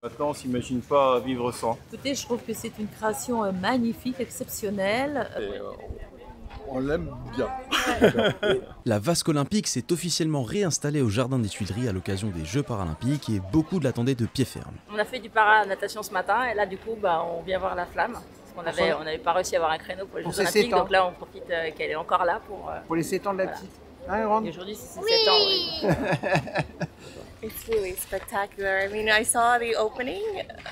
Maintenant, on s'imagine pas vivre sans. Écoutez, je trouve que c'est une création magnifique, exceptionnelle. On l'aime bien. La vasque olympique s'est officiellement réinstallée au Jardin des Tuileries à l'occasion des Jeux paralympiques et beaucoup l'attendaient de pied ferme. On a fait du para-natation ce matin et là du coup on vient voir la flamme. Parce qu'on n'avait pas réussi à avoir un créneau pour les Jeux Olympiques, donc là on profite qu'elle est encore là pour les 7 ans de la petite. Hein, et aujourd'hui c'est 7 ans. Oui. It's really spectacular. I mean, I saw the opening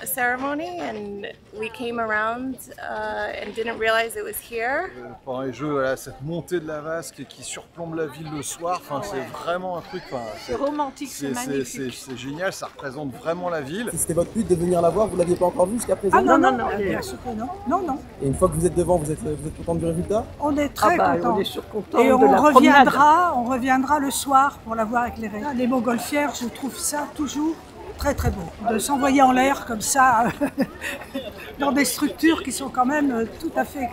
ceremony and we came around and didn't realize it was here. Pendant les Jeux, voilà, cette montée de la vasque qui surplombe la ville le soir, c'est vraiment un truc. C'est romantique, c'est magnifique. C'est génial, ça représente vraiment la ville. C'était votre but de venir la voir, vous ne l'aviez pas encore vue jusqu'à présent? Ah non, bien sûr que non. Non. Et une fois que vous êtes devant, vous êtes content du résultat? On est très content. On est surcontent. Et on reviendra le soir pour la voir éclairée. Les montgolfières, je trouve ça toujours très très beau. De s'envoyer en l'air comme ça dans des structures qui sont quand même tout à fait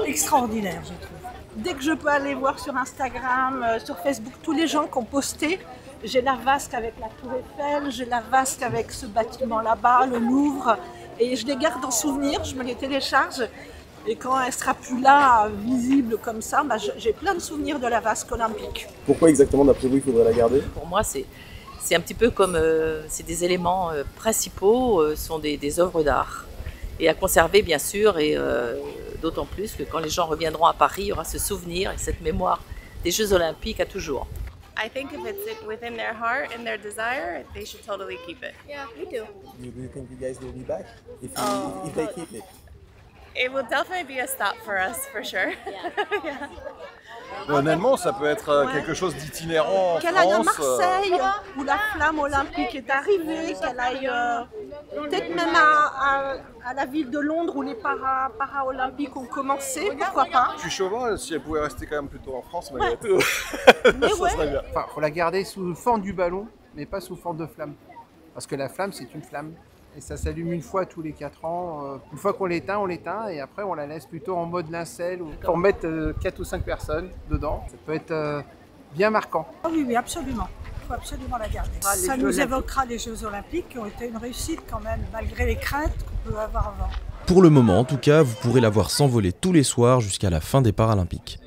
extraordinaires, je trouve. Dès que je peux aller voir sur Instagram, sur Facebook, tous les gens qui ont posté, j'ai la vasque avec la Tour Eiffel, j'ai la vasque avec ce bâtiment là-bas, le Louvre, et je les garde en souvenir, je me les télécharge. Et quand elle sera plus là, visible comme ça, j'ai plein de souvenirs de la vasque olympique. Pourquoi exactement, d'après vous, il faudrait la garder? Pour moi, c'est un petit peu comme c'est des éléments principaux, sont des œuvres d'art. Et à conserver, bien sûr, et d'autant plus que quand les gens reviendront à Paris, il y aura ce souvenir et cette mémoire des Jeux Olympiques à toujours. I think if it's within their heart and their desire, they should totally keep it. Yeah, we do. Do you think you guys will be back if they keep it? It will definitely be a stop for us, for sure. Yeah. Honnêtement, ça peut être quelque chose d'itinérant en Qu'elle aille à France. Marseille, où la flamme olympique est arrivée, qu'elle aille peut-être même à la ville de Londres où les para-olympiques ont commencé, pourquoi pas. Je suis chauvin, si elle pouvait rester quand même plutôt en France, malgré tout. Mais Ça serait bien. Enfin, faut la garder sous forme du ballon, mais pas sous forme de flamme. Parce que la flamme, c'est une flamme. Et ça s'allume une fois tous les 4 ans. Une fois qu'on l'éteint, on l'éteint. Et après, on la laisse plutôt en mode lincelle pour mettre 4 ou 5 personnes dedans. Ça peut être bien marquant. Ah oui, absolument. Il faut absolument la garder. Ça nous évoquera les Jeux Olympiques qui ont été une réussite quand même, malgré les craintes qu'on peut avoir avant. Pour le moment, en tout cas, vous pourrez la voir s'envoler tous les soirs jusqu'à la fin des Paralympiques.